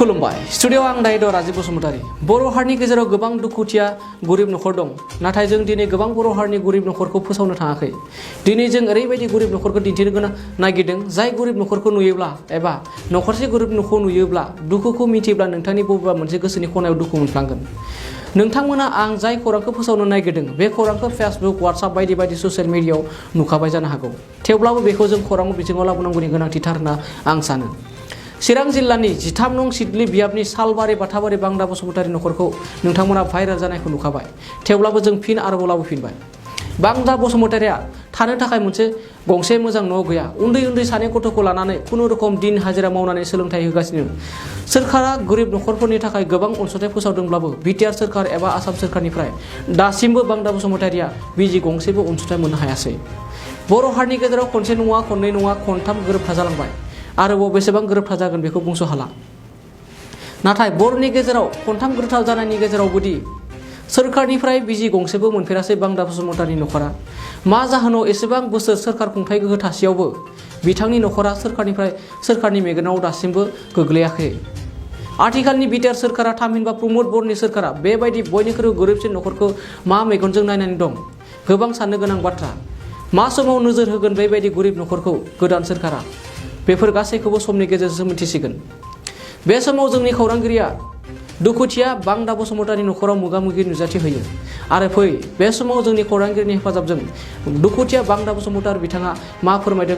खुलुमबाय स्टुडिअ आं दायो राजीब बसुमतारी बर' हारिनि गेजेराव गोबां दुखुथिया गरिब नखर दं नाथाय जों दिनै गोबां बर' हारिनि गरिब नखरखौ फोसावनो थाङाखै दिनै जों ओरैबायदि गरिब नखरखौ दिन्थिनो गोनां नागिरदों जाय गरिब नखरखौ नुयोब्ला एबा नखरसे गरिब नखरखौ नुयोब्ला दुखुखौ मिथिब्ला नोंथांनि बबेबा मोनसे गोसोनि खनायाव दुखु मोनफ्लांगोन नोंथांमोना आं जाय खौरांखौ फोसावनो नागिरदों बे खौरांखौ फेसबुक वाट्सएप बायदि बायदि ससियेल मिडियायाव नुखाबाय जानो हागौ थेवब्लाबो बेखौ जों खौरां बिथिङाव लाबोनांगौनि गोनांथिथार होनना आं सानो चिरां जिल्लानि 13 नं सिडली बियाबनि सालबारि बाथाबारि बांदा बसुमतारी नखरखौ नोंथांमोना भाइरेल जानायखौ नुखाबाय थेवब्लाबो जों फिन आरोबाव लाबोफिनबाय बांदा बसुमतारीया थानो थाखाय मोनसे गंसे मोजां न' गैया उन्दै उन्दै सानै गथ'खौ लानानै खुनु रोखोम दिन हाजिरा मावनानै सोलोंथाइ होगासिनो सोरखारा गरिब नखरफोरनि थाखाय गोबां अनसुंथाइ फोसावदोंब्लाबो बिटिआर सोरखार एबा आसाम सोरखारनिफ्राय दासिमबो बांदा बसुमतारीया बिजि गंसेबो अनसुंथाइ मोननो हायासै बर' हारिनि गेजेराव खनसे नङा खननै नङा खनथाम गोरोबथा जालांबाय आरोबाव बेसेबां गोरोबथा जागोन बेखौ बुंस' हाला नाथाय बर'नि गेजेराव खनथाम गोरोबथा जानायनि गेजेरावबोदि सोरखारनिफ्राय बिजि गंसेबो मोनफेरासै बांदा बसुमतारी नखरा मा जाहोनाव एसेबां बोसोर सोरखार खुंथाय गोहो थासेयावबो बिथांनि नखरा सोरखारनि मेगनाव दासिमबो गोग्लैयाखै आथिखालनि बिटिआर सोरखारा थामहिनबा प्रमद बर'नि सोरखारा बेबायदि बयनिख्रुइ गोरिबसिन नखरखौ मा मेगनजों नायनानै दं गोबां साननो गोनां बाथ्रा मा समाव नोजोर होगोन बेबायदि गोरिब नखरखौ गोदान सोरखारा बेफोर गासैखौबो समनि गेजेरजों मिथिसिगोन बे समाव जोंनि खौरांगिरिया दुखुथिया बांदा बसुमतारी नखराव मोगा-मोगि नुजाथि होयो आरो फै बे समाव जोंनि खौरांगिरिनि हेफाजाबजों दुखुथिया बांदा बसुमतारी बिथाङा मा फोरमायदों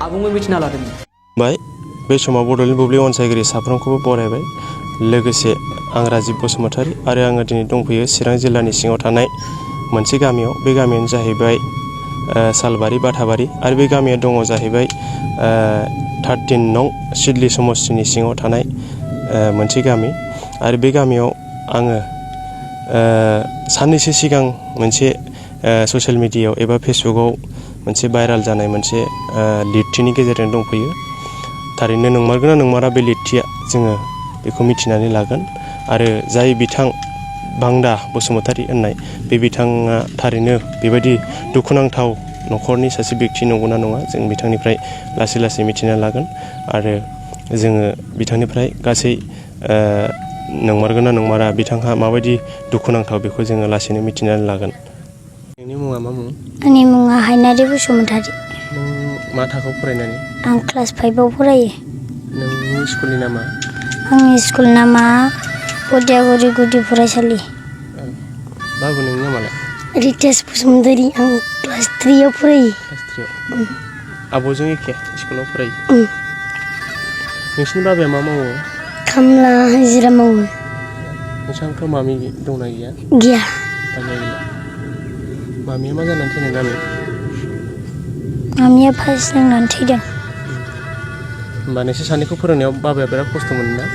आबुङै मिथिना लादों बे समाव बड'लेण्ड बुब्लि अनसायगिरि साफ्रोमखौबो बरायबाय लोगोसे आं राजीब बसुमतारी आरो आङो दिनै दंफैयो चिरां जिल्लानि सिङाव थानाय मोनसे गामियाव बे गामियानो जाहैबाय सालबारि बाथाबारि आरो बे गामिया दङ जाहैबाय 13 नं सिडली समस्तिनि सिङाव थानाय मोनसे गामि आरो बे गामियाव आङो साननैसो सिगां मोनसे ससियेल मिडियायाव एबा फेसबुकआव मोनसे भाइराल जानाय मोनसे लिरथिनि गेजेरजों दंफैयो थारैनो नंमारगोना नंमारा बे लिरथिया जोङो बेखौ मिथिनानै लागोन आरो जाय बिथां बांदा बसुमतारी होननाय बे बिथाङा थारैनो बेबायदि दुखुनांथाव नखरनि सासे व्यक्ति नंगौना नङा जों बिथांनिफ्राय लासै लासै मिथिना लागोन आरो जोङो बिथांनिफ्राय गासै नंमारगोना नंमारा बिथांहा माबायदि दुखुनांथाव बेखौ जोङो लासैनो मिथिनानै लागोन नोंनि मुङा मा मुं आंनि मुङा हायनारि बसुमतारी नों मा थाखोआव फरायनानै आं क्लास 5 आव फरायो नोंनि स्कुलनि नामा आंनि स्कुल नामा उदालगुरि गुदि फरायसालि बाबु नोंनि नामालाय रितेश बसुमतारी आं क्लास 3 आव फरायो क्लास 3 आव आब'जों एखे स्कुलाव फरायो नोंसिनि बाबाया मा मावो खामला हाजिरा मावो नोंसांथ' मामि दंना गैया गैया गैला मामिया मा जानानै थैनाय गामि मामिया फास नांनानै थैदों होमबा नोंसोर सानैखौ फोरोंनायाव बाबाया बिराद खस्थ' मोनो ना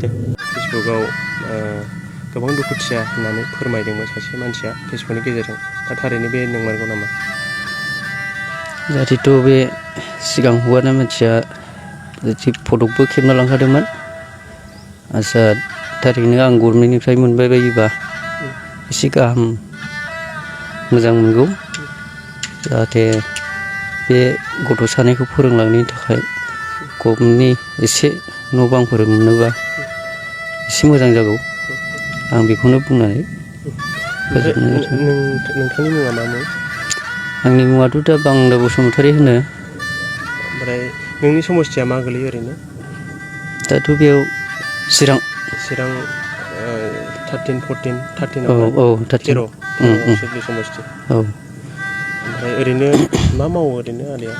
दे फेसबुकआव गोबां दुखुथिया होननानै फोरमायदोंमोन सासे मानसिया फेसबुकनि गेजेरजों दा थारैनो बे नंमारगौ नामा जाहाथेथ' बे सिगां हौवाना मानसिया फटकबो खेबना लांखादोंमोन आच्चा थारैनो आं गभर्नमेन्टनिफ्राय मोनबाय बायोबा एसे गाहाम मोजां मोनगौ जाहाथे बे गथ' सानैखौ फोरोंलांनायनि थाखाय गभर्नमेन्टनि एसे न' बांफोर मोनोबा एसे मोजां जागौ आं बेखौनो बुंनानै नोंथांनि मुङा मा मुं आंनि मुङाथ' दा बांदा बसुमतारी होनो ओमफ्राय नोंनि समस्थिया मा गोलैयो ओरैनो दाथ' बेयाव चिरां 13 14 13 औ 13 सिडली समस्ति औ ओमफ्राय ओरैनो मा मावो ओरैनो आदाया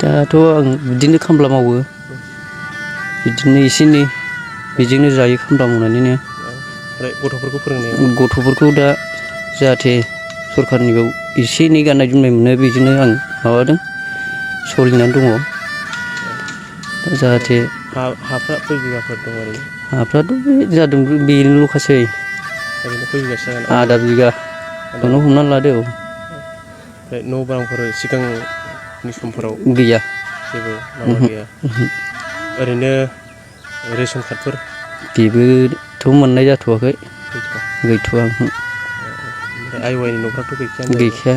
दाथ' आं बिदिनो खामला मावो बिदिनो एसे एनै बेजोंनो जायो खामला मावनानैनो ओमफ्राय गथ'फोरखौ फोरोंनायाव गथ'फोरखौ दा जाहाथे सरखारनियाव एसे एनै गाननाय जोमनाय मोनो बेजोंनो आं माबादों सोलिनानै दङ जाहाथे हाफ्रा खय बिगाफोर दं ओरैनो हाफ्राथ' जादों बेनोल'खासै ओरैनो खय बिगासो जागोन आधा बिगाखौनो हमनानै लादो ओमफ्राय न' बांफोर सिगांनि समफोराव गैया जेबो माबा गैया ओरैनो रेशन कार्डफोर बेबोथ' मोननाय जाथ'वाखै गैथ'वा ओमफ्राय आइ वाइनि न'फ्राथ' गैखाया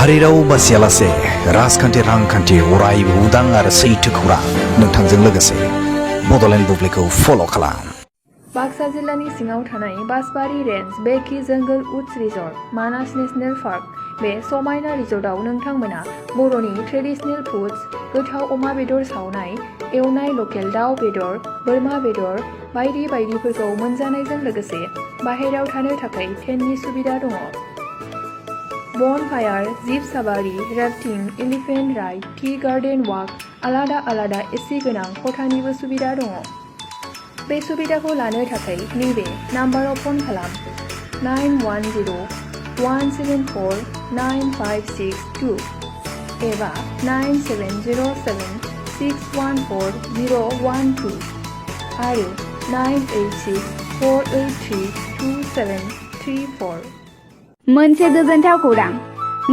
बाहेराव बासियालासे राजखान्थि रांखान्थि अरायबो उदां आरो सैथो खौरां नोंथांजों लोगोसे बड'लेण्ड बुब्लिखौ फल' खालाम। बाक्सा जिल्लानि सिङाव थानाय बासबारि रेन्ज बेकि जंगल उड्स रिजर्ट मानास नेशनेल पार्क बे समायना रिजर्टआव नोंथांमोना बर'नि ट्रेडिशनेल फुड्स गोथाव अमा बेदर सावनाय एवनाय लकेल दाउ बेदर बोरमा बेदर बायदि बायदिफोरखौ मोनजानायजों लोगोसे बाहेरायाव थानो थाखाय टेन्टनि सुबिदा दङ। Bonfire jeep safari rafting elephant ride tea garden walk आलादा आलादा एसि गोनां खथानिबो सुबिदा दङ। बे सुबिदाखौ लानो थाखाय नैबे नाम्बाराव फन खालाम 9110-174-9562 एबा 9707-614-012 आरो 986-483-2734। मोनसे गोजोनथाव खौरां।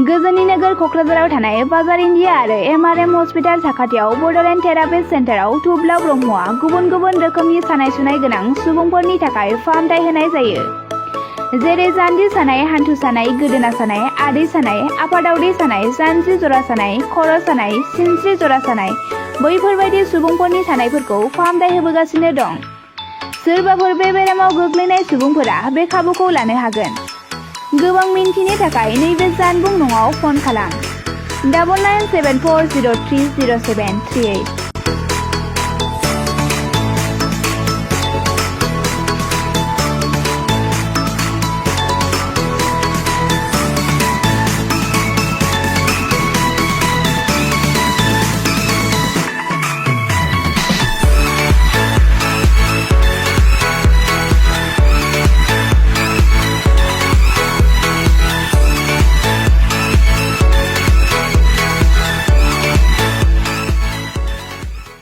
गोजोननि नोगोर क'क्राझाराव थानाय बाजार इन्डिया आरो MRM हस्पिटाल साखाथियाव बड'लेण्ड थेरापिस्ट सेन्टाराव थुब्ला ब्रह्मआ गुबुन गुबुन रोखोमनि सानाय सुनाय गोनां सुबुंफोरनि थाखाय फाहामथाय होनाय जायो। जेरै जान्जि सानाय, हान्थु सानाय, गोदोना सानाय, आदै सानाय, आफादावदै सानाय, जानजि जरा सानाय, खर' सानाय, सिनस्रि जरा सानाय बैफोरबायदि सुबुंफोरनि सानायफोरखौ फाहामथाय होबोगासिनो दं। सोरबाफोर बे बेरामाव गोग्लैनाय सुबुंफोरा बे खाबुखौ लानो हागोन। गोबां मिन्थिनो थाखाय नैबे जानबुं नङाव फन खालाम 9974030738।